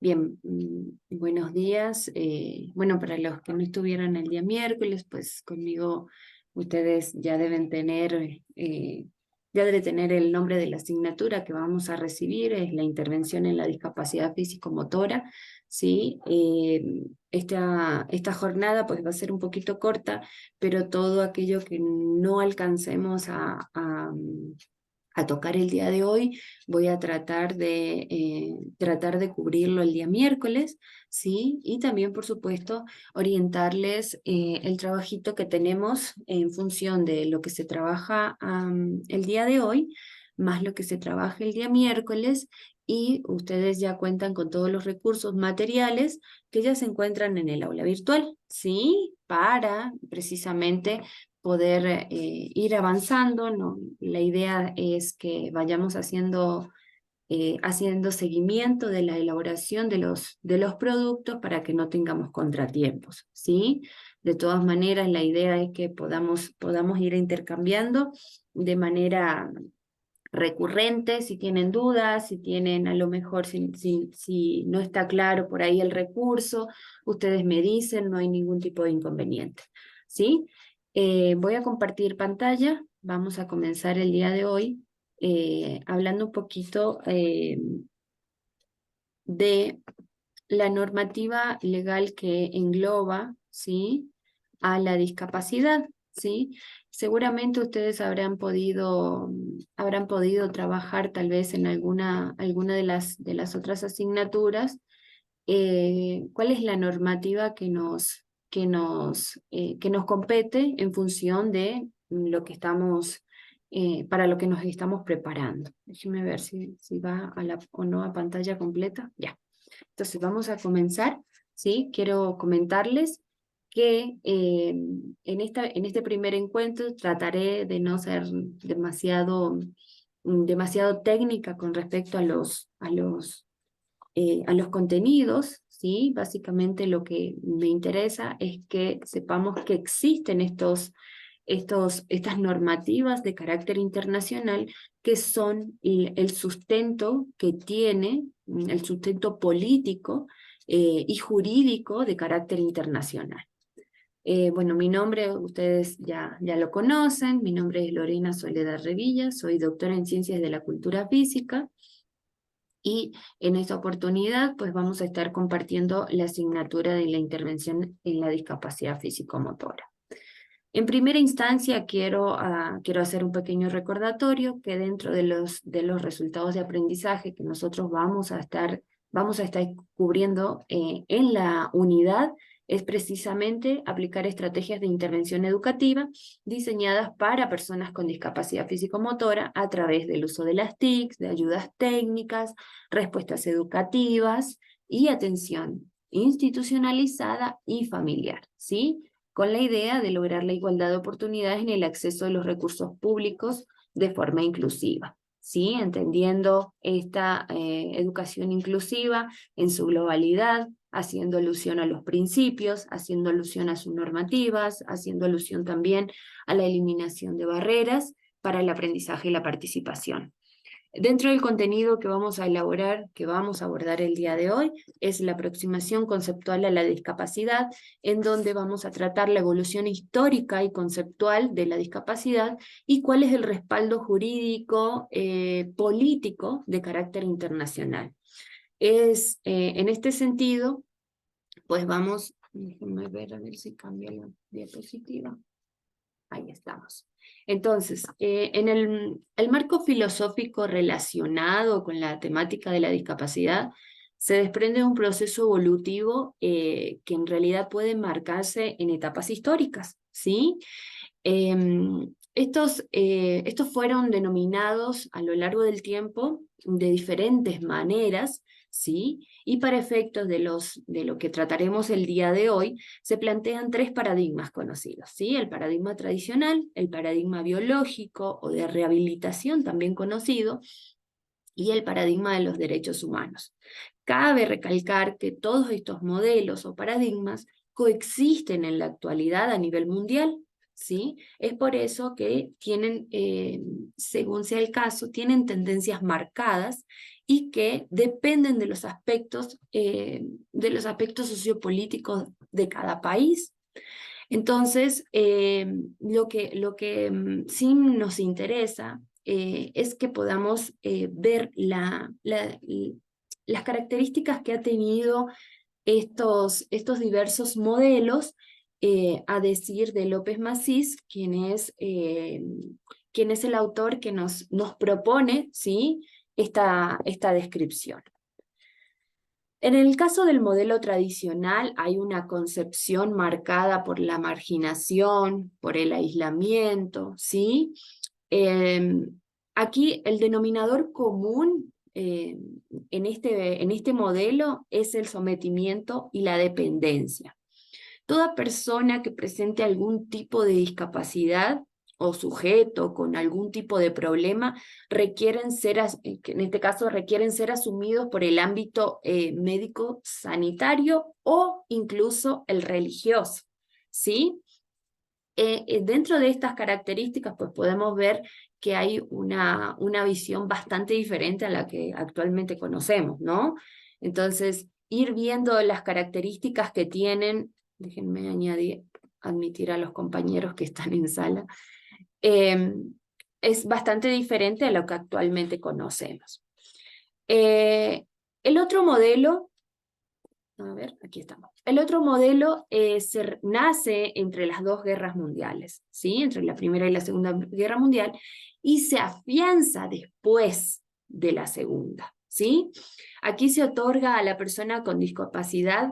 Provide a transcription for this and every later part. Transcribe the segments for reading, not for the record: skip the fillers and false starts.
Bien, buenos días. Bueno, para los que no estuvieron el día miércoles, pues conmigo ustedes ya debe tener el nombre de la asignatura que vamos a recibir, es la intervención en la discapacidad físico-motora, ¿sí? Esta jornada pues va a ser un poquito corta, pero todo aquello que no alcancemos a tocar el día de hoy, voy a tratar de cubrirlo el día miércoles, ¿sí? Y también, por supuesto, orientarles el trabajito que tenemos en función de lo que se trabaja el día de hoy, más lo que se trabaja el día miércoles, y ustedes ya cuentan con todos los recursos materiales que ya se encuentran en el aula virtual, ¿sí? Para precisamente poder ir avanzando, ¿no? La idea es que vayamos haciendo seguimiento de la elaboración de los productos para que no tengamos contratiempos, ¿sí? De todas maneras, la idea es que podamos ir intercambiando de manera recurrente, si tienen dudas, si tienen a lo mejor, si no está claro por ahí el recurso, ustedes me dicen, no hay ningún tipo de inconveniente, ¿sí? Voy a compartir pantalla, vamos a comenzar el día de hoy hablando un poquito de la normativa legal que engloba, ¿sí?, a la discapacidad, ¿sí? Seguramente ustedes habrán podido trabajar tal vez en alguna de las otras asignaturas. ¿Cuál es la normativa que nos compete en función de lo que para lo que nos estamos preparando? Déjenme ver si va o no a pantalla completa. Ya. Entonces vamos a comenzar, ¿sí? Quiero comentarles que en este primer encuentro trataré de no ser demasiado técnica con respecto a los contenidos, ¿sí? Básicamente lo que me interesa es que sepamos que existen estas normativas de carácter internacional que son el sustento que tiene, el sustento político y jurídico de carácter internacional. Bueno, mi nombre ustedes ya lo conocen, mi nombre es Lorena Soledad Revilla, soy doctora en Ciencias de la Cultura Física, y en esta oportunidad pues vamos a estar compartiendo la asignatura de la intervención en la discapacidad físico-motora. En primera instancia quiero hacer un pequeño recordatorio que dentro de los resultados de aprendizaje que nosotros vamos a estar cubriendo en la unidad es precisamente aplicar estrategias de intervención educativa diseñadas para personas con discapacidad físico-motora a través del uso de las TICs, de ayudas técnicas, respuestas educativas y atención institucionalizada y familiar, ¿sí? Con la idea de lograr la igualdad de oportunidades en el acceso de los recursos públicos de forma inclusiva, ¿sí? Entendiendo esta educación inclusiva en su globalidad, haciendo alusión a los principios, haciendo alusión a sus normativas, haciendo alusión también a la eliminación de barreras para el aprendizaje y la participación. Dentro del contenido que vamos a elaborar, que vamos a abordar el día de hoy, es la aproximación conceptual a la discapacidad, en donde vamos a tratar la evolución histórica y conceptual de la discapacidad y cuál es el respaldo jurídico, político de carácter internacional. En este sentido, pues déjenme ver a ver si cambia la diapositiva. Ahí estamos. Entonces, en el marco filosófico relacionado con la temática de la discapacidad, se desprende un proceso evolutivo que en realidad puede marcarse en etapas históricas, ¿sí? Estos fueron denominados a lo largo del tiempo de diferentes maneras, ¿sí? Y para efectos de lo que trataremos el día de hoy, se plantean tres paradigmas conocidos, ¿sí? El paradigma tradicional, el paradigma biológico o de rehabilitación también conocido, y el paradigma de los derechos humanos. Cabe recalcar que todos estos modelos o paradigmas coexisten en la actualidad a nivel mundial, ¿sí? Es por eso que tienen, según sea el caso, tienen tendencias marcadas y que dependen de los aspectos sociopolíticos de cada país. Entonces, lo que sí nos interesa es que podamos ver las características que ha tenido estos diversos modelos, a decir de López Masís, quien es el autor que nos propone, ¿sí?, esta descripción. En el caso del modelo tradicional hay una concepción marcada por la marginación, por el aislamiento, ¿sí? Aquí el denominador común en este modelo es el sometimiento y la dependencia. Toda persona que presente algún tipo de discapacidad o sujeto con algún tipo de problema en este caso requieren ser asumidos por el ámbito médico sanitario o incluso el religioso, ¿sí? Dentro de estas características pues podemos ver que hay una visión bastante diferente a la que actualmente conocemos, ¿no? Entonces, ir viendo las características que tienen, déjenme admitir a los compañeros que están en sala, es bastante diferente a lo que actualmente conocemos. El otro modelo, a ver, aquí estamos. El otro modelo nace entre las dos guerras mundiales, ¿sí? Entre la Primera y la Segunda Guerra Mundial, y se afianza después de la Segunda, ¿sí? Aquí se otorga a la persona con discapacidad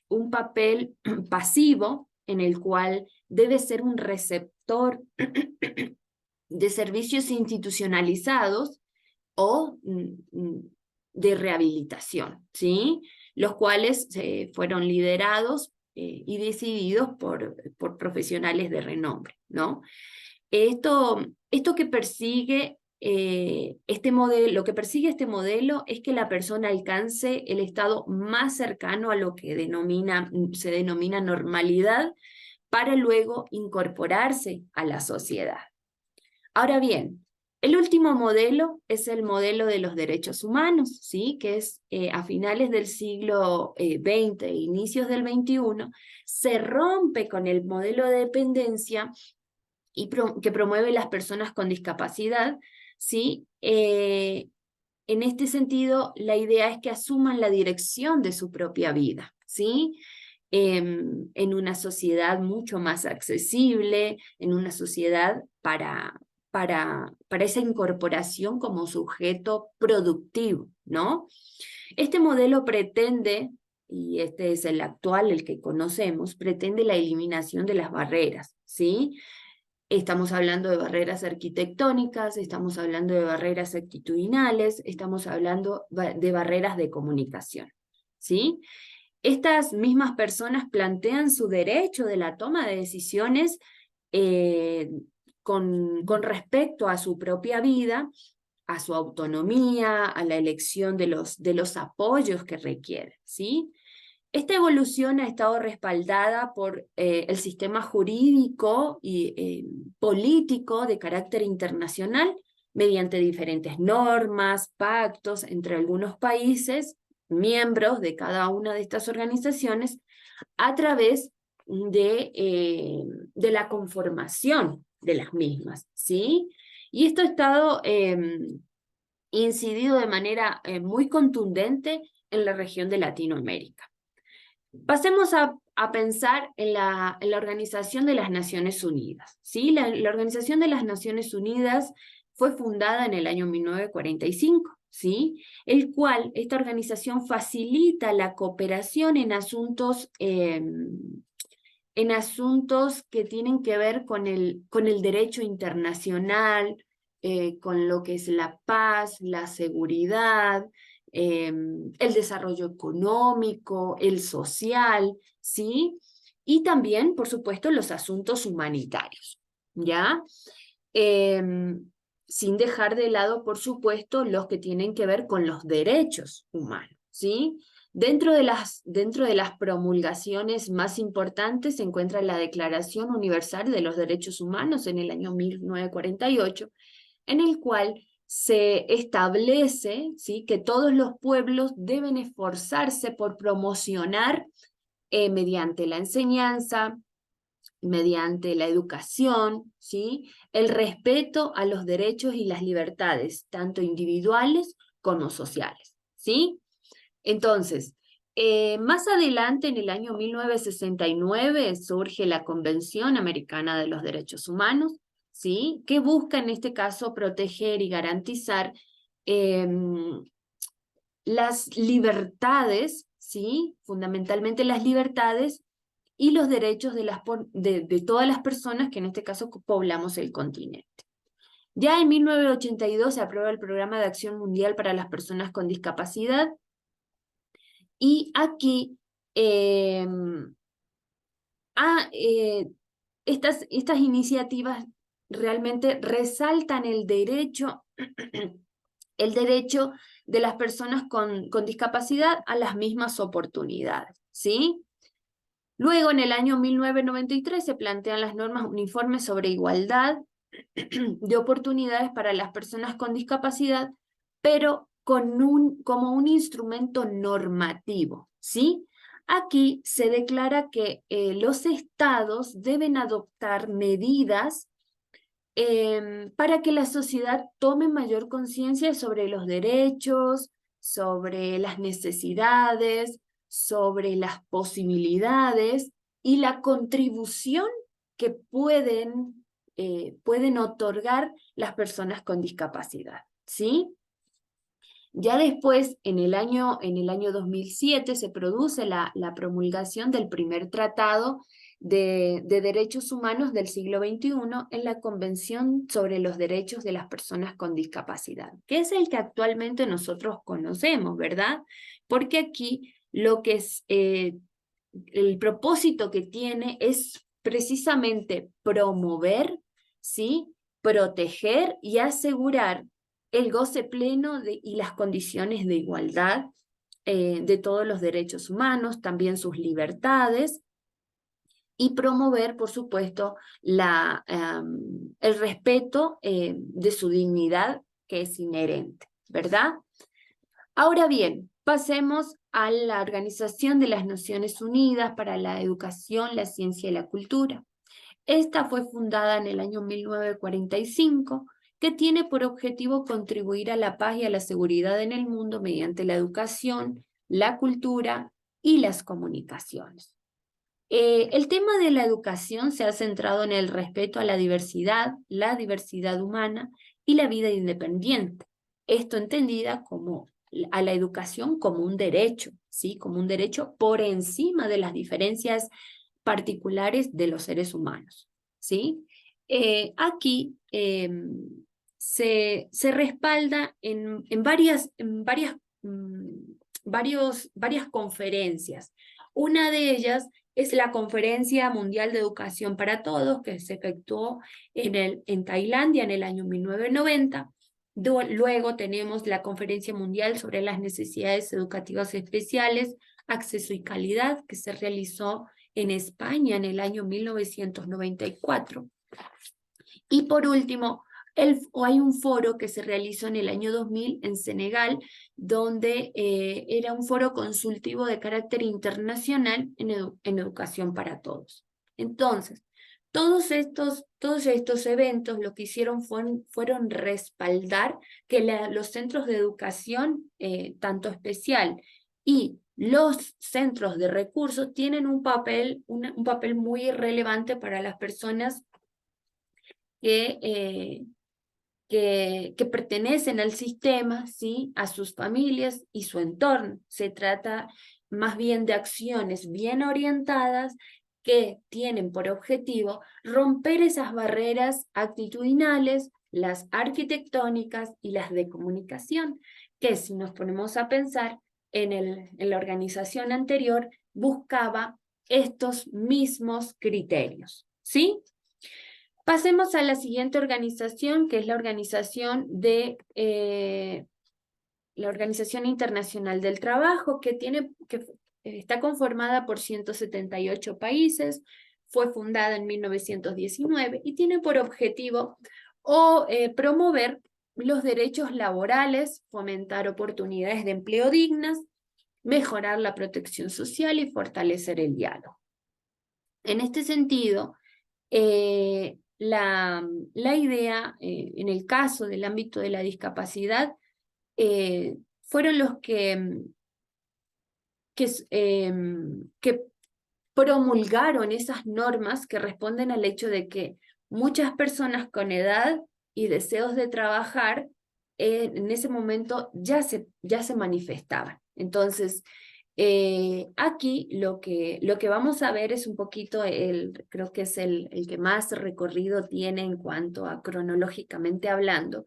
un papel pasivo en el cual debe ser un receptor de servicios institucionalizados o de rehabilitación, ¿sí?, los cuales fueron liderados y decididos por profesionales de renombre, ¿no? Esto que persigue lo que persigue este modelo es que la persona alcance el estado más cercano a lo que se denomina normalidad, para luego incorporarse a la sociedad. Ahora bien, el último modelo es el modelo de los derechos humanos, ¿sí?, que es a finales del siglo XX e inicios del XXI, se rompe con el modelo de dependencia que promueve las personas con discapacidad, ¿sí? En este sentido, la idea es que asuman la dirección de su propia vida, ¿sí?, en una sociedad mucho más accesible, en una sociedad para esa incorporación como sujeto productivo, ¿no? Este modelo pretende, y este es el actual, el que conocemos, pretende la eliminación de las barreras, ¿sí? Estamos hablando de barreras arquitectónicas, estamos hablando de barreras actitudinales, estamos hablando de barreras de comunicación, ¿sí? Estas mismas personas plantean su derecho de la toma de decisiones con respecto a su propia vida, a su autonomía, a la elección de los apoyos que requieren, ¿sí? Esta evolución ha estado respaldada por el sistema jurídico y político de carácter internacional, mediante diferentes normas, pactos entre algunos países, miembros de cada una de estas organizaciones, a través de la conformación de las mismas, ¿sí? Y esto ha estado incidido de manera muy contundente en la región de Latinoamérica. Pasemos a pensar en la Organización de las Naciones Unidas, ¿sí? La Organización de las Naciones Unidas fue fundada en el año 1945, ¿sí? Esta organización facilita la cooperación en asuntos que tienen que ver con el derecho internacional, con lo que es la paz, la seguridad, el desarrollo económico, el social, ¿sí? Y también, por supuesto, los asuntos humanitarios, ¿ya? Sin dejar de lado, por supuesto, los que tienen que ver con los derechos humanos, ¿sí? Dentro de las promulgaciones más importantes se encuentra la Declaración Universal de los Derechos Humanos en el año 1948, en el cual se establece, ¿sí?, que todos los pueblos deben esforzarse por promocionar mediante la enseñanza, mediante la educación, ¿sí?, el respeto a los derechos y las libertades, tanto individuales como sociales, ¿sí? Entonces, más adelante, en el año 1969, surge la Convención Americana de los Derechos Humanos, ¿sí?, que busca en este caso proteger y garantizar las libertades, ¿sí?, fundamentalmente las libertades y los derechos de todas las personas que en este caso poblamos el continente. Ya en 1982 se aprueba el Programa de Acción Mundial para las Personas con Discapacidad, y aquí eh, estas iniciativas realmente resaltan el derecho, el derecho de las personas con discapacidad a las mismas oportunidades, ¿sí? Luego, en el año 1993, se plantean las normas uniformes sobre igualdad de oportunidades para las personas con discapacidad, pero como un instrumento normativo, ¿sí? Aquí se declara que los estados deben adoptar medidas para que la sociedad tome mayor conciencia sobre los derechos, sobre las necesidades, sobre las posibilidades y la contribución que pueden otorgar las personas con discapacidad, ¿sí? Ya después, en el año 2007, se produce la promulgación del primer tratado de derechos humanos del siglo XXI en la Convención sobre los Derechos de las Personas con Discapacidad, que es el que actualmente nosotros conocemos, ¿verdad? Porque aquí lo que es el propósito que tiene es precisamente promover, ¿sí?, proteger y asegurar el goce pleno y las condiciones de igualdad de todos los derechos humanos, también sus libertades, y promover, por supuesto, el respeto de su dignidad, que es inherente, ¿verdad? Ahora bien, pasemos a la Organización de las Naciones Unidas para la Educación, la Ciencia y la Cultura. Esta fue fundada en el año 1945, que tiene por objetivo contribuir a la paz y a la seguridad en el mundo mediante la educación, la cultura y las comunicaciones. El tema de la educación se ha centrado en el respeto a la diversidad humana y la vida independiente. Esto entendida como a la educación como un derecho, ¿sí?, como un derecho por encima de las diferencias particulares de los seres humanos, ¿sí? Aquí se respalda en varias conferencias. Una de ellas es la Conferencia Mundial de Educación para Todos, que se efectuó en Tailandia en el año 1990. Luego tenemos la Conferencia Mundial sobre las Necesidades Educativas Especiales, Acceso y Calidad, que se realizó en España en el año 1994. Y por último, hay un foro que se realizó en el año 2000 en Senegal, donde era un foro consultivo de carácter internacional en educación para todos. Entonces, todos estos eventos lo que hicieron fueron respaldar que los centros de educación, tanto especial y los centros de recursos, tienen un papel muy relevante para las personas que, que pertenecen al sistema, ¿sí?, a sus familias y su entorno. Se trata más bien de acciones bien orientadas que tienen por objetivo romper esas barreras actitudinales, las arquitectónicas y las de comunicación, que si nos ponemos a pensar en la organización anterior, buscaba estos mismos criterios, ¿sí? Pasemos a la siguiente organización, que es la Organización Internacional del Trabajo, que está conformada por 178 países, fue fundada en 1919 y tiene por objetivo promover los derechos laborales, fomentar oportunidades de empleo dignas, mejorar la protección social y fortalecer el diálogo. En este sentido, la idea, en el caso del ámbito de la discapacidad, fueron los que promulgaron esas normas que responden al hecho de que muchas personas con edad y deseos de trabajar en ese momento ya se manifestaban. Entonces, aquí lo que vamos a ver es un poquito, creo que es el que más recorrido tiene en cuanto a cronológicamente hablando,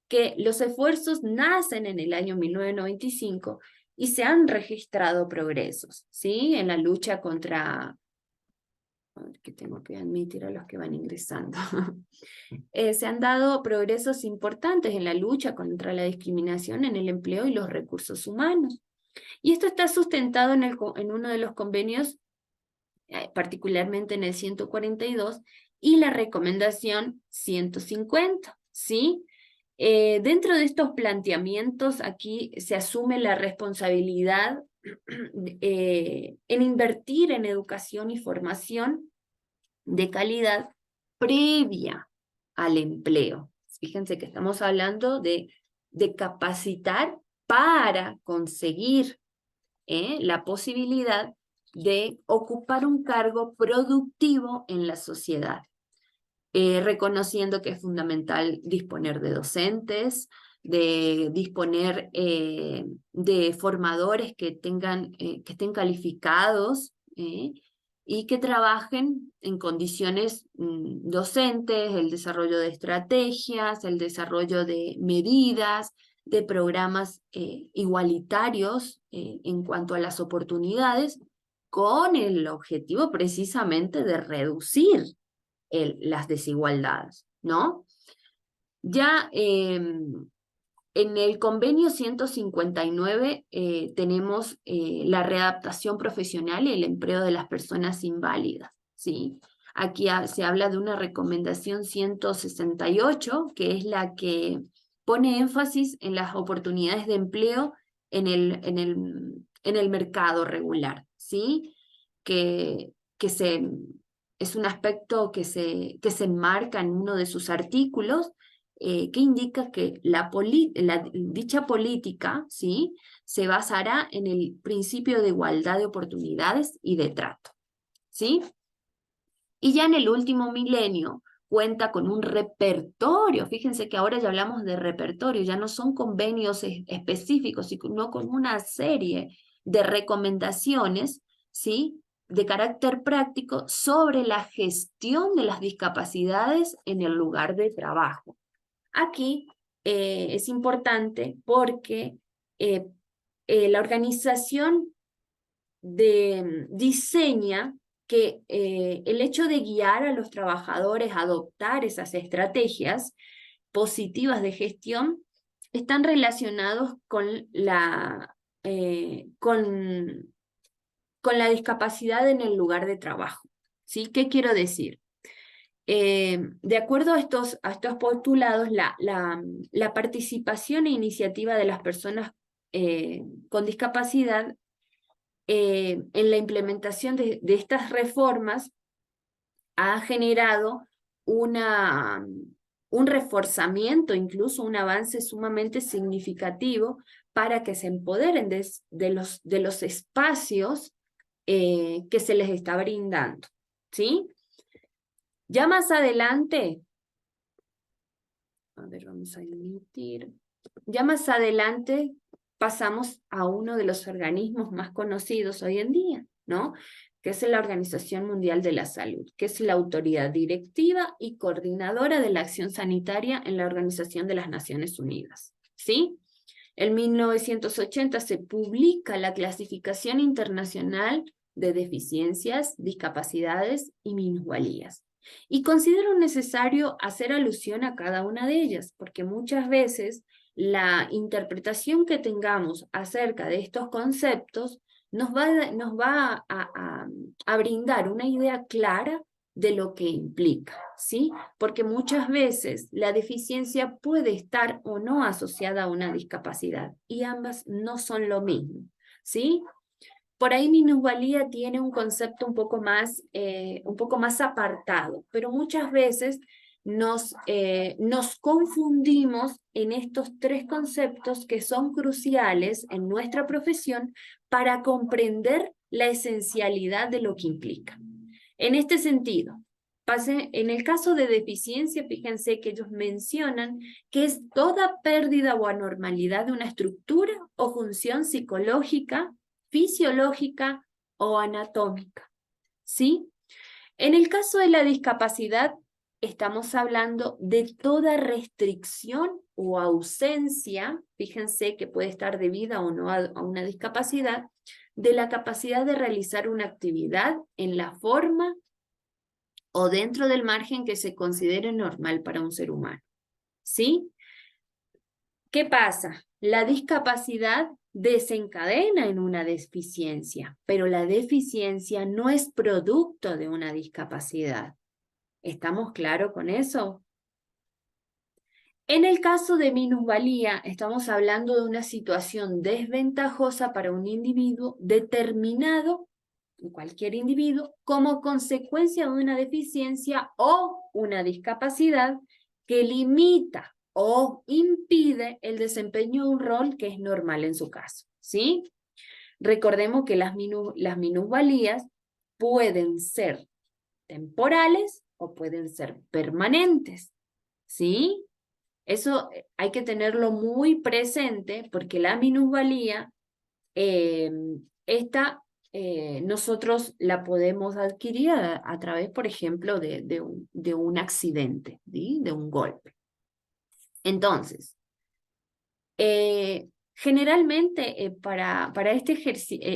que los esfuerzos nacen en el año 1995 y se han registrado progresos, ¿sí? En la lucha contra, que tengo que admitir a los que van ingresando, se han dado progresos importantes en la lucha contra la discriminación en el empleo y los recursos humanos. Y esto está sustentado en uno de los convenios, particularmente en el 142, y la recomendación 150, ¿sí? Dentro de estos planteamientos, aquí se asume la responsabilidad en invertir en educación y formación de calidad previa al empleo. Fíjense que estamos hablando de capacitar para conseguir la posibilidad de ocupar un cargo productivo en la sociedad. Reconociendo que es fundamental disponer de docentes, de disponer de formadores que estén calificados y que trabajen en condiciones docentes, el desarrollo de estrategias, el desarrollo de medidas, de programas igualitarios en cuanto a las oportunidades, con el objetivo precisamente de reducir las desigualdades, ¿no? Ya en el convenio 159 tenemos la readaptación profesional y el empleo de las personas inválidas, ¿sí? Aquí se habla de una recomendación 168, que es la que pone énfasis en las oportunidades de empleo en el mercado regular, ¿sí? Es un aspecto que se enmarca en uno de sus artículos, que indica que dicha política, ¿sí?, se basará en el principio de igualdad de oportunidades y de trato, ¿sí? Y ya en el último milenio cuenta con un repertorio. Fíjense que ahora ya hablamos de repertorio, ya no son convenios específicos, sino con una serie de recomendaciones, ¿sí?, de carácter práctico sobre la gestión de las discapacidades en el lugar de trabajo. Aquí es importante porque la organización diseña que el hecho de guiar a los trabajadores a adoptar esas estrategias positivas de gestión están relacionados con la discapacidad en el lugar de trabajo, ¿sí? ¿Qué quiero decir? De acuerdo a estos postulados, la participación e iniciativa de las personas con discapacidad en la implementación de estas reformas ha generado un reforzamiento, incluso un avance sumamente significativo para que se empoderen de los espacios que se les está brindando, ¿sí? Ya más adelante, a ver, vamos a emitir. Ya más adelante pasamos a uno de los organismos más conocidos hoy en día, ¿no? Que es la Organización Mundial de la Salud, que es la autoridad directiva y coordinadora de la acción sanitaria en la Organización de las Naciones Unidas, ¿sí? En 1980 se publica la Clasificación Internacional de Deficiencias, Discapacidades y Minusvalías. Y considero necesario hacer alusión a cada una de ellas, porque muchas veces la interpretación que tengamos acerca de estos conceptos nos va a brindar una idea clara de lo que implica, ¿sí? Porque muchas veces la deficiencia puede estar o no asociada a una discapacidad, y ambas no son lo mismo, ¿sí? Por ahí minusvalía tiene un concepto un poco más apartado, pero muchas veces nos confundimos en estos tres conceptos que son cruciales en nuestra profesión para comprender la esencialidad de lo que implica. En este sentido, en el caso de deficiencia, fíjense que ellos mencionan que es toda pérdida o anormalidad de una estructura o función psicológica, fisiológica o anatómica, ¿sí? En el caso de la discapacidad, estamos hablando de toda restricción o ausencia, fíjense que puede estar debida o no a una discapacidad, de la capacidad de realizar una actividad en la forma o dentro del margen que se considere normal para un ser humano, ¿sí? ¿Qué pasa? La discapacidad desencadena en una deficiencia, pero la deficiencia no es producto de una discapacidad. ¿Estamos claros con eso? En el caso de minusvalía, estamos hablando de una situación desventajosa para un individuo determinado, cualquier individuo, como consecuencia de una deficiencia o una discapacidad que limita o impide el desempeño de un rol que es normal en su caso, ¿sí? Recordemos que las minusvalías pueden ser temporales o pueden ser permanentes, ¿sí? Eso hay que tenerlo muy presente porque la minusvalía, nosotros la podemos adquirir a través, por ejemplo, de un accidente, ¿sí? De un golpe. Entonces, generalmente para este ejercicio,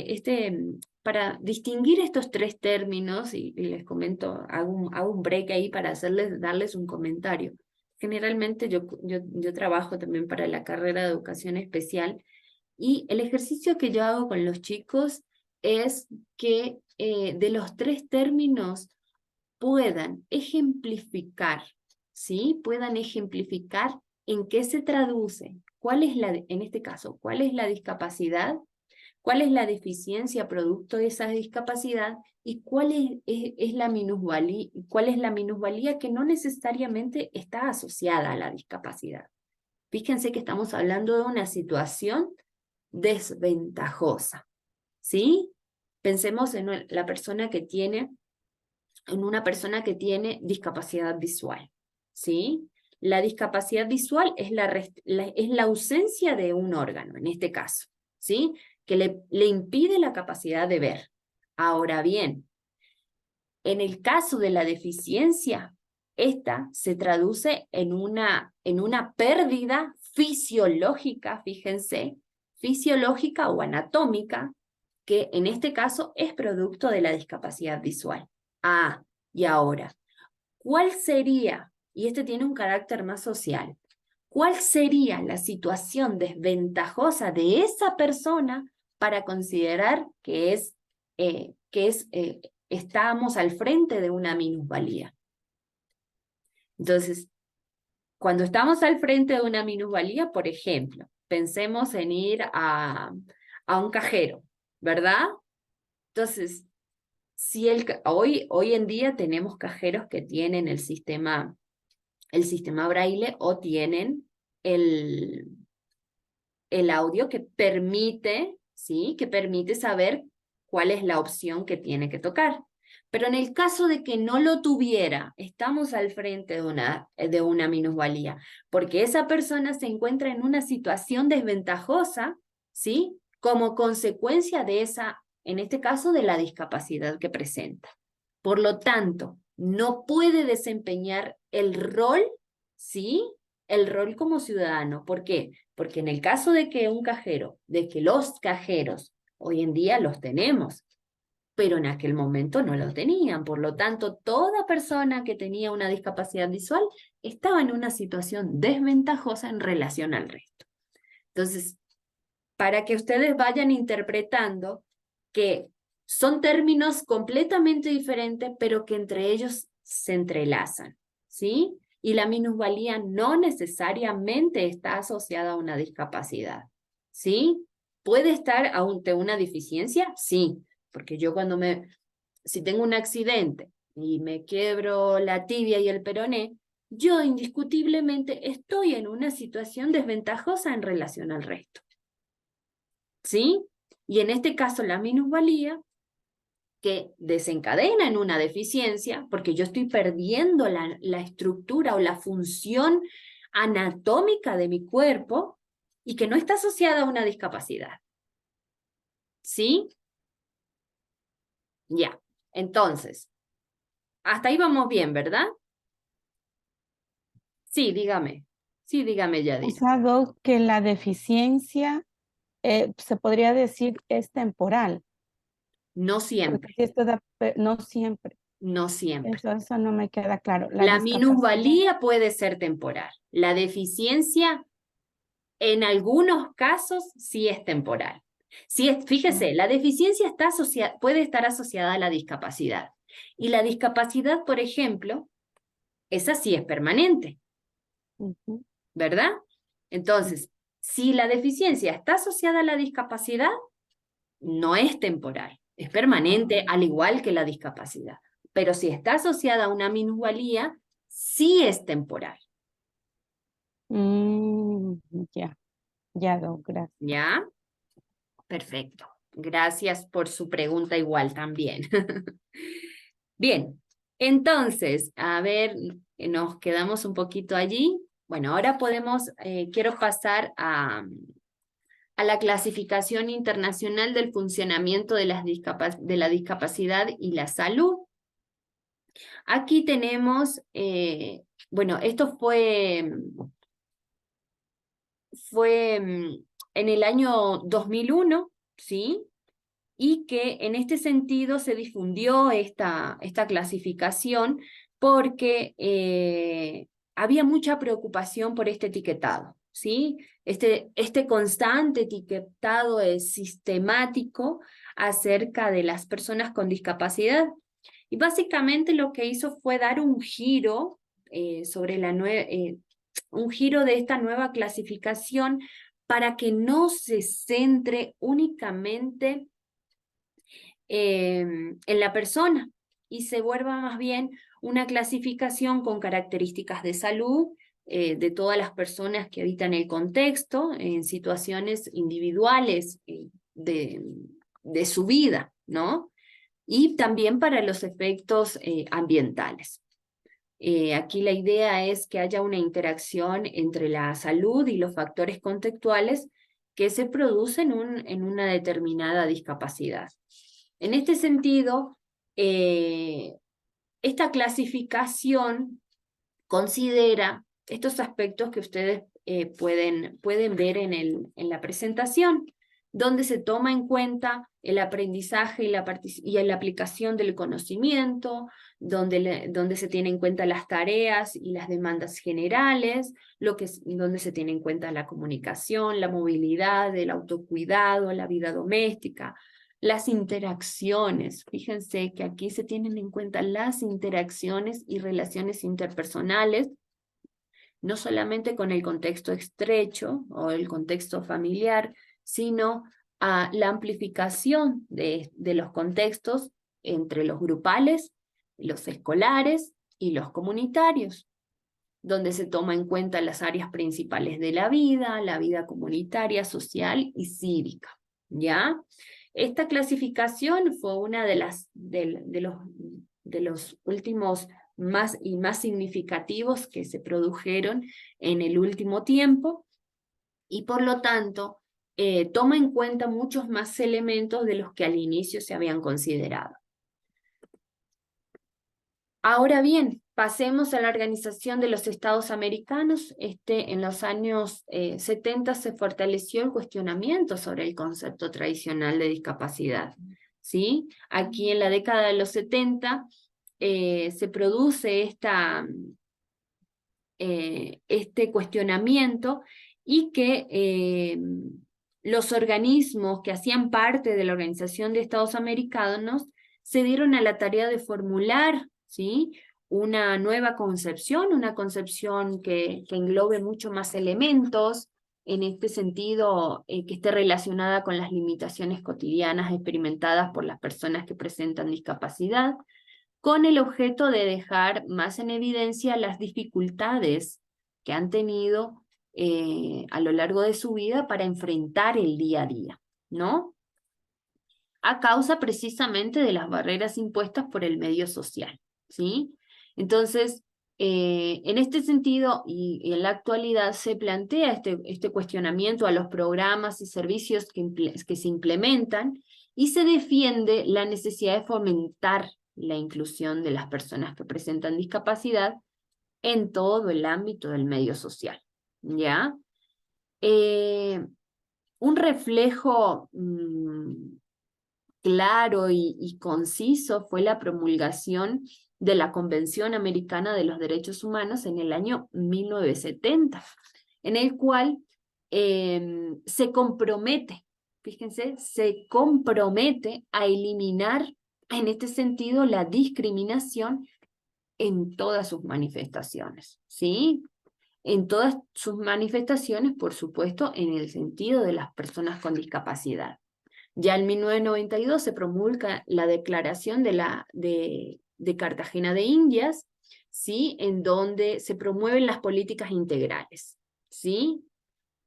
para distinguir estos tres términos, y les comento, hago un break ahí para darles un comentario. Generalmente yo trabajo también para la carrera de educación especial, y el ejercicio que yo hago con los chicos es que de los tres términos puedan ejemplificar, ¿sí? Puedan ejemplificar en qué se traduce, en este caso, cuál es la discapacidad, cuál es la deficiencia producto de esa discapacidad y es la minusvalía que no necesariamente está asociada a la discapacidad. Fíjense que estamos hablando de una situación desventajosa, ¿sí? Pensemos en una persona que tiene discapacidad visual, ¿sí? La discapacidad visual es la ausencia de un órgano, en este caso, ¿sí? Que le impide la capacidad de ver. Ahora bien, en el caso de la deficiencia, esta se traduce en una pérdida fisiológica, fíjense, fisiológica o anatómica, que en este caso es producto de la discapacidad visual. Ah, y ahora, ¿cuál sería, y este tiene un carácter más social, cuál sería la situación desventajosa de esa persona para considerar estamos al frente de una minusvalía? Entonces, cuando estamos al frente de una minusvalía, por ejemplo, pensemos en ir a un cajero, ¿verdad? Entonces, si hoy en día tenemos cajeros que tienen el sistema braille o tienen el audio que permite, ¿sí? Que permite saber cuál es la opción que tiene que tocar. Pero en el caso de que no lo tuviera, estamos al frente de una minusvalía, porque esa persona se encuentra en una situación desventajosa, ¿sí? Como consecuencia de en este caso, de la discapacidad que presenta. Por lo tanto, no puede desempeñar el rol, ¿sí? El rol como ciudadano. ¿Por qué? Porque en el caso de que los cajeros, hoy en día los tenemos, pero en aquel momento no lo tenían. Por lo tanto, toda persona que tenía una discapacidad visual estaba en una situación desventajosa en relación al resto. Entonces, para que ustedes vayan interpretando que son términos completamente diferentes, pero que entre ellos se entrelazan, ¿sí? Y la minusvalía no necesariamente está asociada a una discapacidad, ¿sí? ¿Puede estar ante una deficiencia? Sí, porque yo si tengo un accidente y me quiebro la tibia y el peroné, yo indiscutiblemente estoy en una situación desventajosa en relación al resto, ¿sí? Y en este caso la minusvalía que desencadena en una deficiencia, porque yo estoy perdiendo la estructura o la función anatómica de mi cuerpo y que no está asociada a una discapacidad. ¿Sí? Ya. Entonces, hasta ahí vamos bien, ¿verdad? Sí, dígame. Sí, dígame, O Yadira. sea, Doc, que la deficiencia se podría decir es temporal, No porque siempre, si esto no siempre. no siempre. Eso no me queda claro. La La discapacidad. minusvalía puede ser temporal. La deficiencia, en algunos casos, sí es temporal. Oh, Fíjese, la deficiencia puede estar asociada a la discapacidad. Y la discapacidad, por ejemplo, esa sí es permanente, ujú, ¿verdad? sí. Entonces, si la deficiencia está asociada a la discapacidad, no es temporal, es permanente, Oh, al igual que la discapacidad. Pero si está asociada a una minusvalía, sí es temporal, mm, ya, ya, Doc, gracias. ¿ya? Perfecto. Gracias por su pregunta igual también. Bien, entonces, a ver, nos quedamos un poquito allí. Bueno, ahora quiero pasar a la clasificación internacional del funcionamiento de de la discapacidad y la salud. Aquí tenemos, bueno, esto fue en el año 2001, ¿sí? Y que en este sentido se difundió esta clasificación porque había mucha preocupación por este etiquetado, ¿sí? Este constante etiquetado es sistemático acerca de las personas con discapacidad. Y básicamente lo que hizo fue dar un giro sobre un giro de esta nueva clasificación para que no se centre únicamente en la persona y se vuelva más bien una clasificación con características de salud de todas las personas que habitan el contexto en situaciones individuales de su vida, ¿no? Y también para los efectos ambientales. Aquí la idea es que haya una interacción entre la salud y los factores contextuales que se producen en una determinada discapacidad. En este sentido, eh, esta clasificación considera estos aspectos que ustedes pueden ver en la presentación, donde se toma en cuenta el aprendizaje y la aplicación del conocimiento, donde se tienen en cuenta las tareas y las demandas generales, donde se tiene en cuenta la comunicación, la movilidad, el autocuidado, la vida doméstica, las interacciones. Fíjense que aquí se tienen en cuenta las interacciones y relaciones interpersonales, no solamente con el contexto estrecho o el contexto familiar, sino a la amplificación de los contextos entre los grupales, los escolares y los comunitarios, donde se toma en cuenta las áreas principales de la vida comunitaria, social y cívica, ¿ya? Esta clasificación fue una de los últimos más significativos que se produjeron en el último tiempo y por lo tanto toma en cuenta muchos más elementos de los que al inicio se habían considerado. Ahora bien, pasemos a la Organización de los Estados Americanos. En los años 70 se fortaleció el cuestionamiento sobre el concepto tradicional de discapacidad, ¿sí? Aquí en la década de los 70 se produce este cuestionamiento y que los organismos que hacían parte de la Organización de Estados Americanos se dieron a la tarea de formular, ¿sí?, una nueva concepción, una concepción que englobe mucho más elementos, en este sentido, que esté relacionada con las limitaciones cotidianas experimentadas por las personas que presentan discapacidad, con el objeto de dejar más en evidencia las dificultades que han tenido a lo largo de su vida para enfrentar el día a día, ¿no? A causa precisamente de las barreras impuestas por el medio social, ¿sí? Entonces, en este sentido y en la actualidad se plantea este cuestionamiento a los programas y servicios que se implementan y se defiende la necesidad de fomentar la inclusión de las personas que presentan discapacidad en todo el ámbito del medio social, ¿ya? Un reflejo claro y conciso fue la promulgación de la Convención Americana de los Derechos Humanos en el año 1970, en el cual se compromete, fíjense, se compromete a eliminar en este sentido la discriminación en todas sus manifestaciones, ¿sí? En todas sus manifestaciones, por supuesto, en el sentido de las personas con discapacidad. Ya en 1992 se promulga la Declaración de Cartagena de Indias, ¿sí? En donde se promueven las políticas integrales, ¿sí?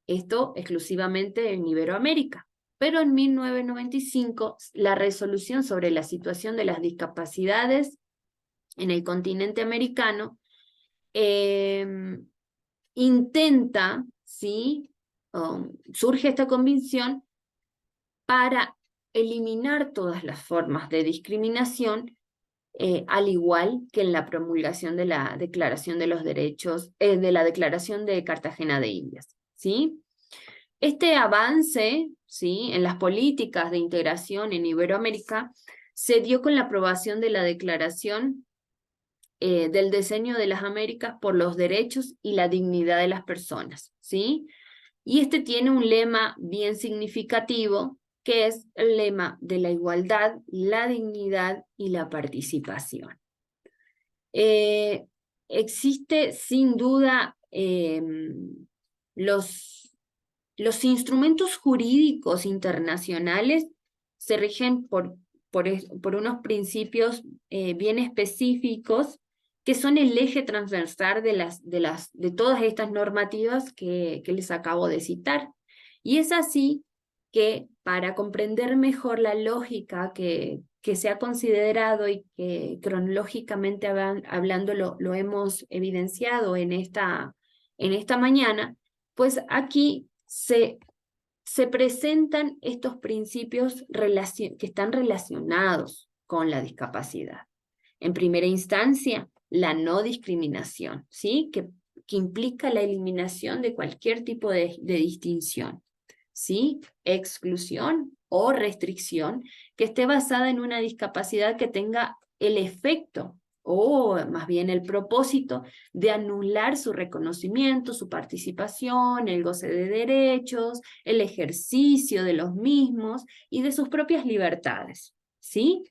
Esto exclusivamente en Iberoamérica. Pero en 1995, la resolución sobre la situación de las discapacidades en el continente americano intenta, ¿sí? Surge esta convicción para eliminar todas las formas de discriminación, al igual que en la promulgación de la Declaración de los Derechos, de la Declaración de Cartagena de Indias, ¿sí? Este avance, ¿sí?, en las políticas de integración en Iberoamérica se dio con la aprobación de la Declaración del Diseño de las Américas por los derechos y la dignidad de las personas, ¿sí? Y este tiene un lema bien significativo, que es el lema de la igualdad, la dignidad y la participación. Existe sin duda los instrumentos jurídicos internacionales se rigen por unos principios bien específicos que son el eje transversal de todas estas normativas que les acabo de citar. Y es así que para comprender mejor la lógica que se ha considerado y que cronológicamente hablando lo hemos evidenciado en esta mañana, pues aquí se presentan estos principios que están relacionados con la discapacidad. En primera instancia, la no discriminación, ¿sí? Que implica la eliminación de cualquier tipo de distinción, ¿sí? Exclusión o restricción que esté basada en una discapacidad que tenga el efecto o más bien el propósito de anular su reconocimiento, su participación, el goce de derechos, el ejercicio de los mismos y de sus propias libertades, ¿sí?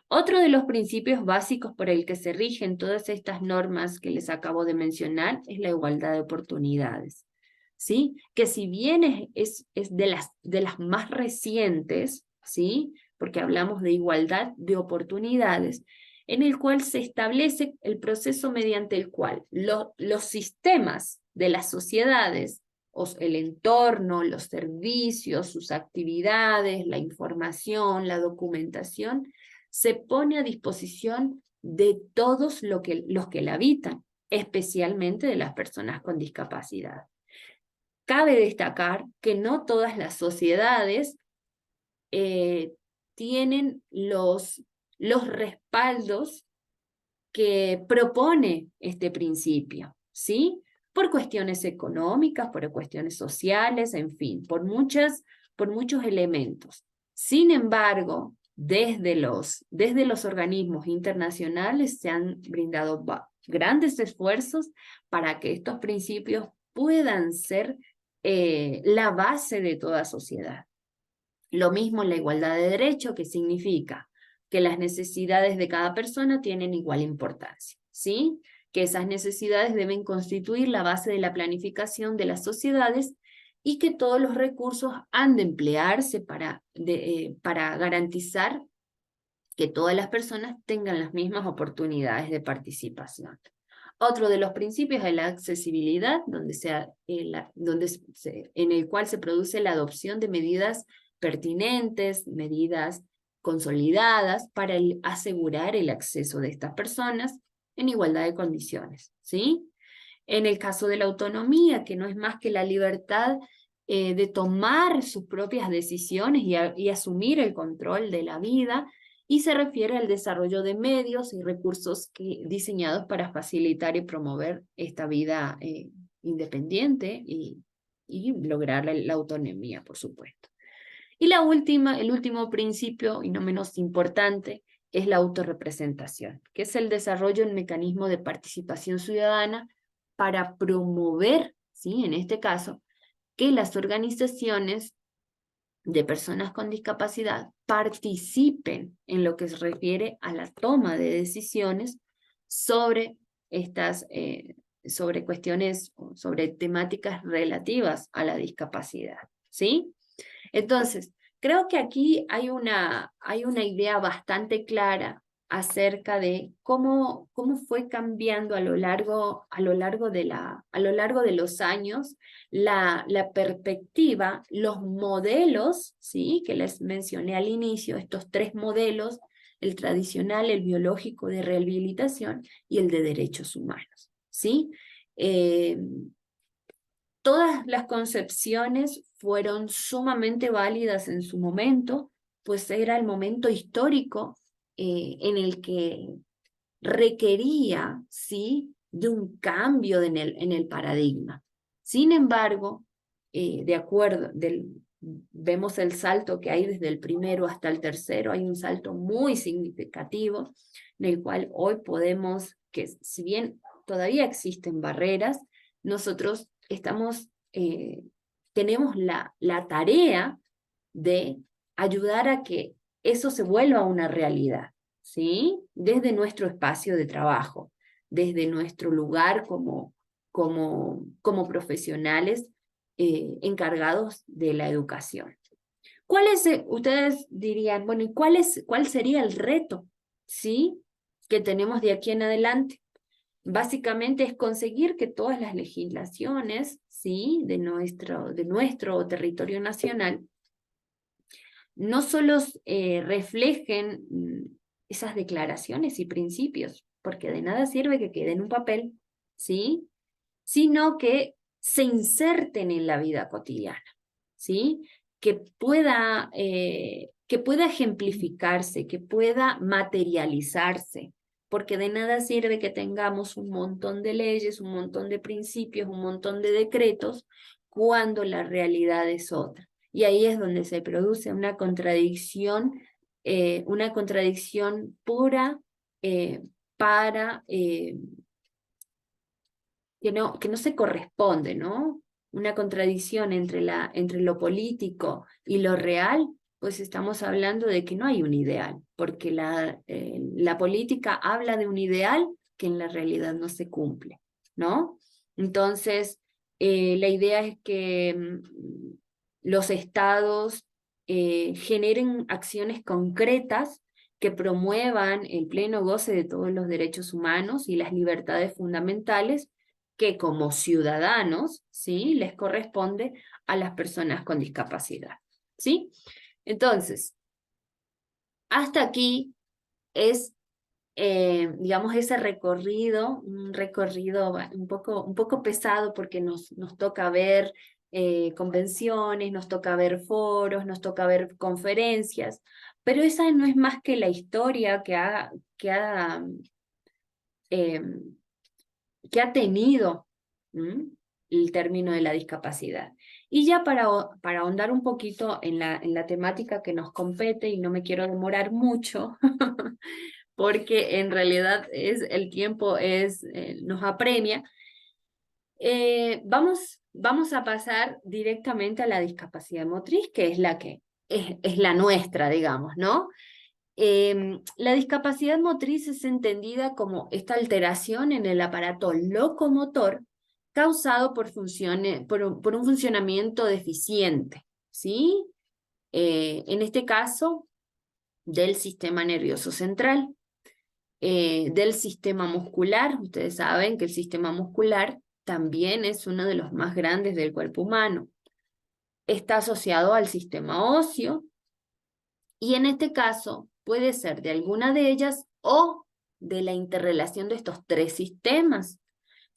Otro de los principios básicos por el que se rigen todas estas normas que les acabo de mencionar es la igualdad de oportunidades, ¿sí? Que si bien es de las más recientes, ¿sí? Porque hablamos de igualdad de oportunidades, en el cual se establece el proceso mediante el cual los sistemas de las sociedades, el entorno, los servicios, sus actividades, la información, la documentación, se pone a disposición de todos los que la habitan, especialmente de las personas con discapacidad. Cabe destacar que no todas las sociedades tienen los respaldos que propone este principio, ¿sí? Por cuestiones económicas, por cuestiones sociales, en fin, por muchos elementos. Sin embargo, desde los organismos internacionales se han brindado grandes esfuerzos para que estos principios puedan ser la base de toda sociedad. Lo mismo en la igualdad de derecho, que significa que las necesidades de cada persona tienen igual importancia, ¿sí? Que esas necesidades deben constituir la base de la planificación de las sociedades y que todos los recursos han de emplearse para garantizar que todas las personas tengan las mismas oportunidades de participación. Otro de los principios es la accesibilidad, en el cual se produce la adopción de medidas pertinentes, medidas consolidadas para asegurar el acceso de estas personas en igualdad de condiciones, ¿sí? En el caso de la autonomía, que no es más que la libertad de tomar sus propias decisiones y asumir el control de la vida, y se refiere al desarrollo de medios y recursos diseñados para facilitar y promover esta vida independiente y lograr la autonomía, por supuesto. Y el último principio, y no menos importante, es la autorrepresentación, que es el desarrollo de un mecanismo de participación ciudadana para promover, ¿sí? En este caso, que las organizaciones de personas con discapacidad participen en lo que se refiere a la toma de decisiones sobre sobre cuestiones, sobre temáticas relativas a la discapacidad, ¿sí? Entonces, creo que aquí hay una idea bastante clara acerca de cómo fue cambiando a lo largo de los años la perspectiva, los modelos, ¿sí? Que les mencioné al inicio, estos tres modelos, el tradicional, el biológico de rehabilitación y el de derechos humanos, ¿sí? Todas las concepciones fueron sumamente válidas en su momento, pues era el momento histórico en el que requería, ¿sí? De un cambio en el paradigma. Sin embargo, vemos el salto que hay desde el primero hasta el tercero, hay un salto muy significativo, en el cual hoy podemos, que si bien todavía existen barreras, nosotros tenemos la tarea de ayudar a que eso se vuelva una realidad, ¿sí? Desde nuestro espacio de trabajo, desde nuestro lugar como profesionales encargados de la educación. Ustedes dirían, bueno, ¿y cuál sería el reto, ¿sí? Que tenemos de aquí en adelante? Básicamente es conseguir que todas las legislaciones, ¿sí? de nuestro territorio nacional no solo reflejen esas declaraciones y principios, porque de nada sirve que quede en un papel, ¿sí? Sino que se inserten en la vida cotidiana, ¿sí? Que pueda ejemplificarse, que pueda materializarse, porque de nada sirve que tengamos un montón de leyes, un montón de principios, un montón de decretos, cuando la realidad es otra. Y ahí es donde se produce una contradicción pura que no se corresponde, ¿no? Una contradicción entre lo político y lo real, pues estamos hablando de que no hay un ideal, porque la política habla de un ideal que en la realidad no se cumple, ¿no? Entonces, la idea es que los estados generen acciones concretas que promuevan el pleno goce de todos los derechos humanos y las libertades fundamentales que como ciudadanos, ¿sí? Les corresponde a las personas con discapacidad, ¿sí? Entonces, hasta aquí es, digamos, ese recorrido, un recorrido un poco pesado porque nos toca ver convenciones, nos toca ver foros, nos toca ver conferencias, pero esa no es más que la historia eh, que ha tenido el término de la discapacidad. Y ya para ahondar un poquito en la temática que nos compete, y no me quiero demorar mucho, porque en realidad el tiempo nos apremia, vamos a pasar directamente a la discapacidad motriz, que es la nuestra, digamos, ¿no? La discapacidad motriz es entendida como esta alteración en el aparato locomotor causado por un funcionamiento deficiente, ¿sí? En este caso, del sistema nervioso central, del sistema muscular. Ustedes saben que el sistema muscular también es uno de los más grandes del cuerpo humano. Está asociado al sistema óseo y en este caso puede ser de alguna de ellas o de la interrelación de estos tres sistemas,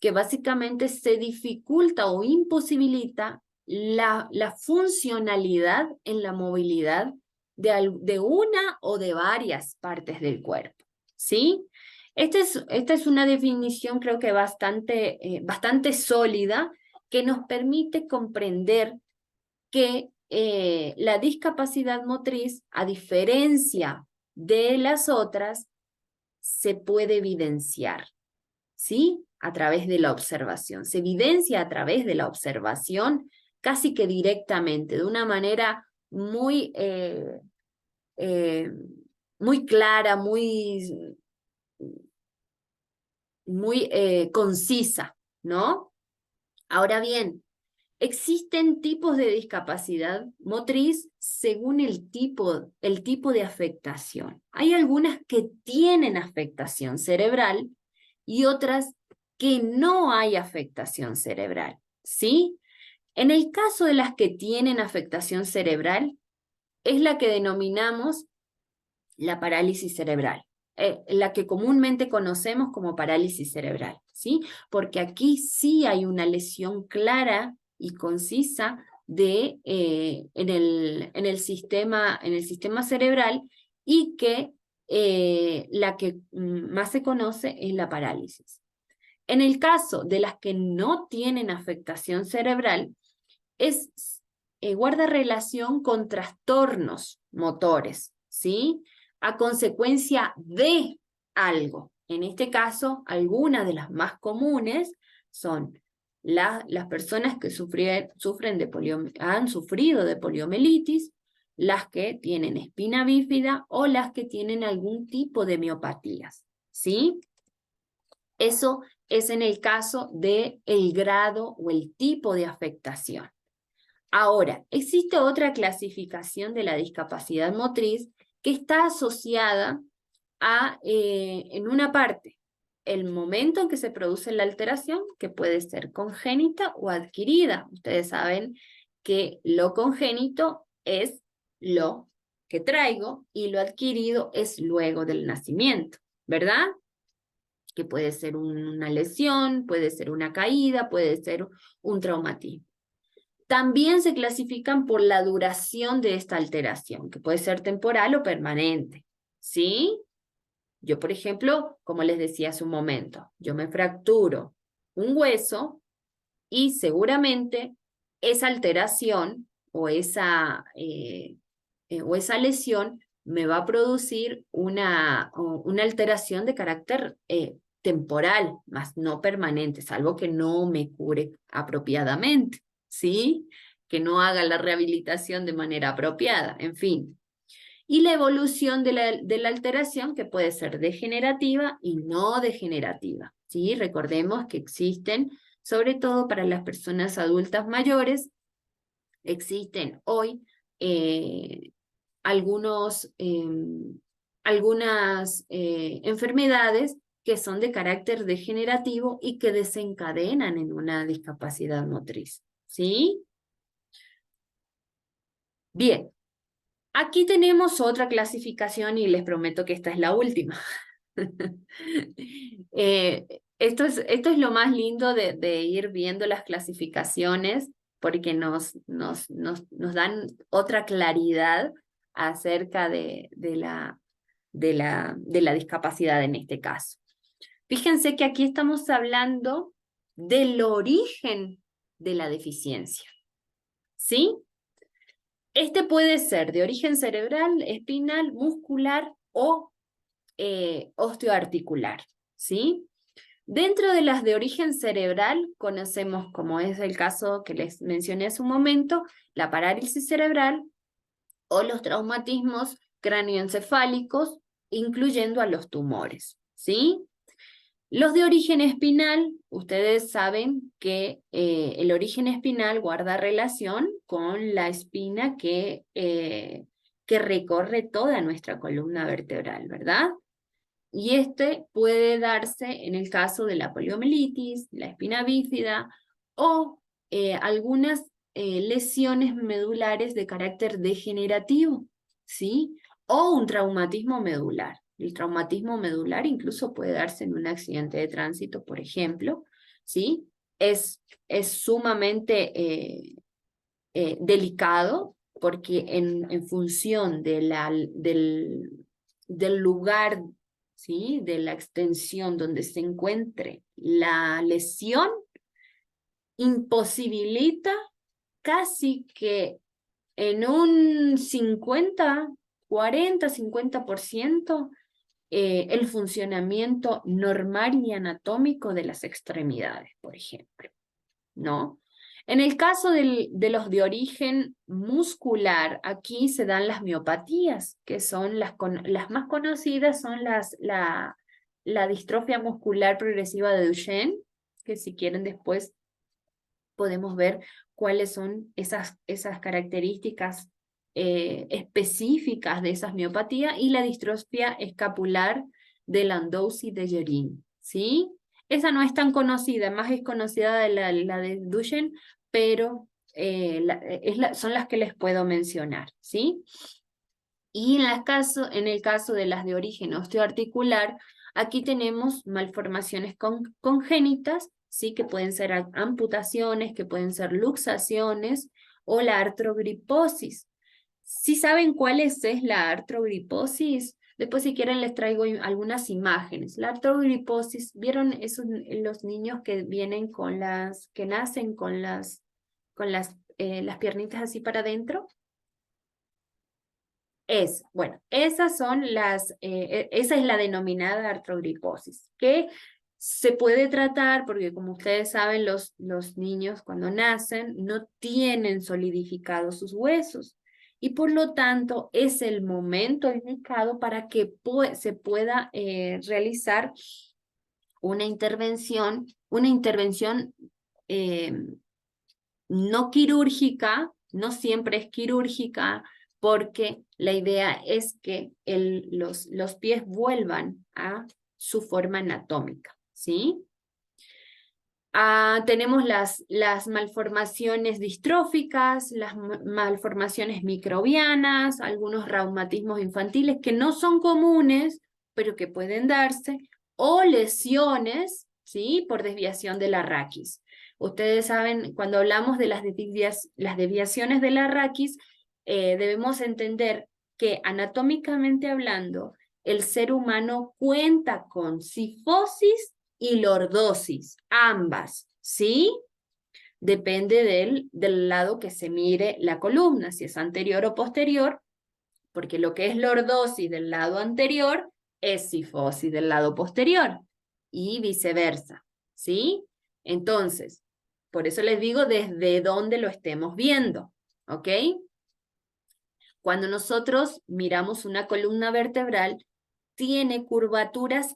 que básicamente se dificulta o imposibilita la funcionalidad en la movilidad de una o de varias partes del cuerpo, ¿sí? Esta es una definición creo que bastante sólida que nos permite comprender que la discapacidad motriz, a diferencia de las otras, se puede evidenciar, ¿sí? A través de la observación. Se evidencia a través de la observación casi que directamente, de una manera muy, muy clara, muy concisa, ¿no? Ahora bien, existen tipos de discapacidad motriz según el tipo de afectación. Hay algunas que tienen afectación cerebral y otras que no hay afectación cerebral, ¿sí? En el caso de las que tienen afectación cerebral, es la que denominamos la parálisis cerebral, la que comúnmente conocemos como parálisis cerebral, ¿sí? Porque aquí sí hay una lesión clara y concisa en el sistema cerebral y que la que más se conoce es la parálisis. En el caso de las que no tienen afectación cerebral, guarda relación con trastornos motores, ¿sí? A consecuencia de algo. En este caso, algunas de las más comunes son las personas que han sufrido de poliomielitis, las que tienen espina bífida o las que tienen algún tipo de miopatías, ¿sí? Eso es en el caso del grado o el tipo de afectación. Ahora, existe otra clasificación de la discapacidad motriz que está asociada a, en una parte, el momento en que se produce la alteración, que puede ser congénita o adquirida. Ustedes saben que lo congénito es lo que traigo y lo adquirido es luego del nacimiento, ¿verdad? Que puede ser una lesión, puede ser una caída, puede ser un traumatismo. También se clasifican por la duración de esta alteración, que puede ser temporal o permanente, ¿sí? Yo, por ejemplo, como les decía hace un momento, yo me fracturo un hueso y seguramente esa alteración o esa lesión me va a producir una alteración de carácter temporal, más no permanente, salvo que no me cure apropiadamente, ¿sí? Que no haga la rehabilitación de manera apropiada, en fin. Y la evolución de la alteración, que puede ser degenerativa y no degenerativa, ¿sí? Recordemos que existen, sobre todo para las personas adultas mayores, existen hoy algunas enfermedades que son de carácter degenerativo y que desencadenan en una discapacidad motriz, ¿sí? Bien, aquí tenemos otra clasificación y les prometo que esta es la última. Esto es lo más lindo de ir viendo las clasificaciones porque nos dan otra claridad acerca de la discapacidad en este caso. Fíjense que aquí estamos hablando del origen de la deficiencia, ¿sí? Este puede ser de origen cerebral, espinal, muscular o osteoarticular, ¿sí? Dentro de las de origen cerebral, conocemos, como es el caso que les mencioné hace un momento, la parálisis cerebral o los traumatismos cráneoencefálicos, incluyendo a los tumores, ¿sí? Los de origen espinal, ustedes saben que el origen espinal guarda relación con la espina que recorre toda nuestra columna vertebral, ¿verdad? Y este puede darse en el caso de la poliomielitis, la espina bífida o algunas lesiones medulares de carácter degenerativo, ¿sí? O un traumatismo medular. El traumatismo medular incluso puede darse en un accidente de tránsito, por ejemplo, ¿sí? Es sumamente delicado porque en función de del lugar, ¿sí? De la extensión donde se encuentre la lesión, imposibilita casi que en un 50% el funcionamiento normal y anatómico de las extremidades, por ejemplo, ¿no? En el caso de los de origen muscular, aquí se dan las miopatías, que son las más conocidas, son la distrofia muscular progresiva de Duchenne, que si quieren después podemos ver cuáles son esas características específicas de esas miopatías, y la distrofia escapular de Landau-Siedejerin, ¿sí? Esa no es tan conocida, más es conocida de la de Duchenne, pero son las que les puedo mencionar, ¿sí? Y en el caso de las de origen osteoarticular, aquí tenemos malformaciones congénitas, ¿sí? Que pueden ser amputaciones, que pueden ser luxaciones o la artrogriposis. ¿Sí saben cuál es la artrogriposis? Después si quieren les traigo algunas imágenes. La artrogriposis, ¿vieron los niños que vienen que nacen con las piernitas así para adentro? Bueno, esa es la denominada artrogriposis, que se puede tratar porque, como ustedes saben, los niños cuando nacen no tienen solidificados sus huesos, y por lo tanto es el momento indicado para que se pueda realizar una intervención eh, no quirúrgica, no siempre es quirúrgica, porque la idea es que los pies vuelvan a su forma anatómica, ¿sí? Tenemos las malformaciones distróficas, las malformaciones microbianas, algunos reumatismos infantiles que no son comunes, pero que pueden darse, o lesiones, ¿sí? Por desviación de la raquis. Ustedes saben, cuando hablamos de las desviaciones de la raquis, debemos entender que anatómicamente hablando, el ser humano cuenta con cifosis y lordosis, ambas, ¿sí? Depende del lado que se mire la columna, si es anterior o posterior, porque lo que es lordosis del lado anterior es cifosis del lado posterior, y viceversa, ¿sí? Entonces, por eso les digo desde dónde lo estemos viendo, ¿ok? Cuando nosotros miramos una columna vertebral, tiene curvaturas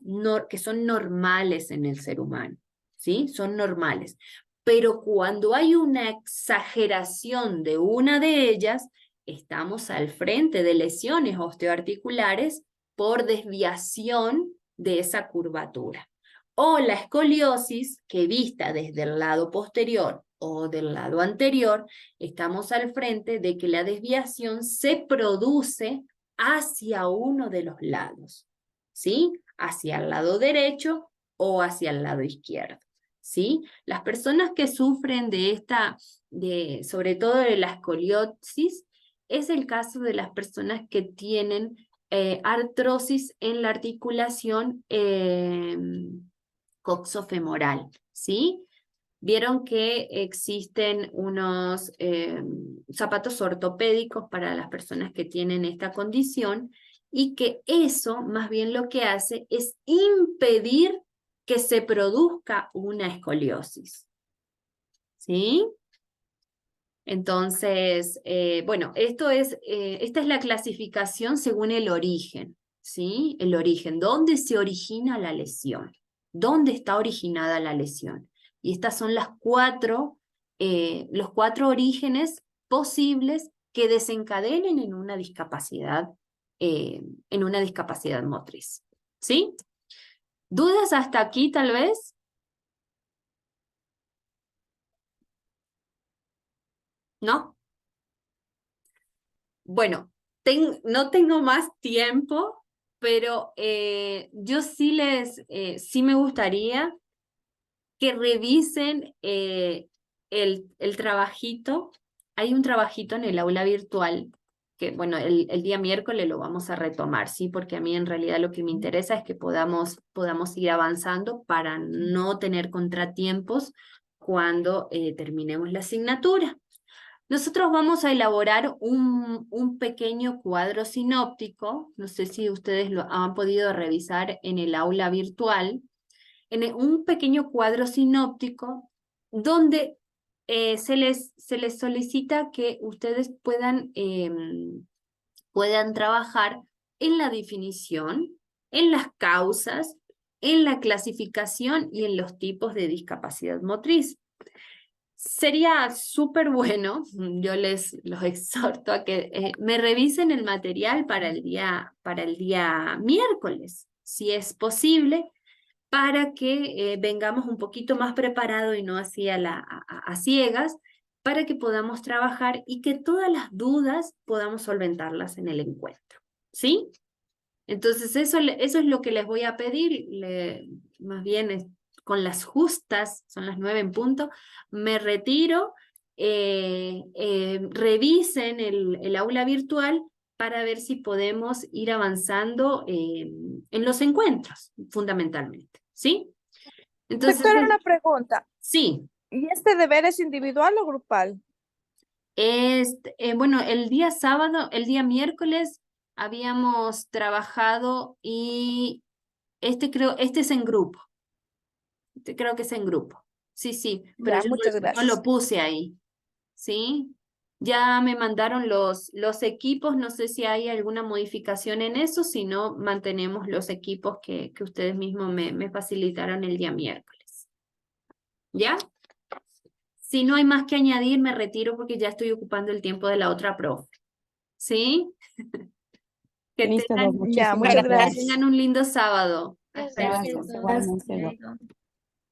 que son normales en el ser humano, ¿sí? Son normales. Pero cuando hay una exageración de una de ellas, estamos al frente de lesiones osteoarticulares por desviación de esa curvatura. O la escoliosis, que vista desde el lado posterior o del lado anterior, estamos al frente de que la desviación se produce hacia uno de los lados, ¿sí? Hacia el lado derecho o hacia el lado izquierdo, ¿sí? Las personas que sufren sobre todo de la escoliosis, es el caso de las personas que tienen artrosis en la articulación coxofemoral, ¿sí? Vieron que existen unos zapatos ortopédicos para las personas que tienen esta condición, y que eso más bien lo que hace es impedir que se produzca una escoliosis, ¿sí? Entonces, bueno, esta es la clasificación según el origen, ¿sí? El origen, ¿dónde se origina la lesión? ¿Dónde está originada la lesión? Y estas son los cuatro orígenes posibles que desencadenen en una discapacidad motriz, ¿sí? ¿Dudas hasta aquí, tal vez? ¿No? Bueno, no tengo más tiempo, pero yo sí me gustaría que revisen el trabajito. Hay un trabajito en el aula virtual que, bueno, el día miércoles lo vamos a retomar, ¿sí? Porque a mí en realidad lo que me interesa es que podamos ir avanzando para no tener contratiempos cuando terminemos la asignatura. Nosotros vamos a elaborar un pequeño cuadro sinóptico, no sé si ustedes lo han podido revisar en el aula virtual, un pequeño cuadro sinóptico donde se les solicita que ustedes puedan trabajar en la definición, en las causas, en la clasificación y en los tipos de discapacidad motriz. Sería súper bueno, yo los exhorto a que me revisen el material para el día miércoles, si es posible, para que vengamos un poquito más preparados y no así a ciegas, para que podamos trabajar y que todas las dudas podamos solventarlas en el encuentro, ¿sí? Entonces eso es lo que les voy a pedir, más bien con las justas, son las 9 en punto, me retiro, revisen el aula virtual para ver si podemos ir avanzando en los encuentros, fundamentalmente, ¿sí? Entonces, Doctora, una pregunta. sí. ¿Y este deber es individual o grupal? Bueno, el día miércoles habíamos trabajado y este es en grupo. Creo que es en grupo. Sí, sí, pero Ya, muchas no lo gracias. puse ahí. ¿Sí? Ya me mandaron los equipos, no sé si hay alguna modificación en eso, si no, mantenemos los equipos que ustedes mismos me facilitaron el día miércoles. ¿Ya? Si no hay más que añadir, me retiro porque ya estoy ocupando el tiempo de la otra profe. ¿Sí? Que Listo, tengan, Doc, Ya, muchísimas muchas que gracias. gracias. tengan un lindo sábado. Hasta Gracias, luego. igualmente, Doc. Hasta luego.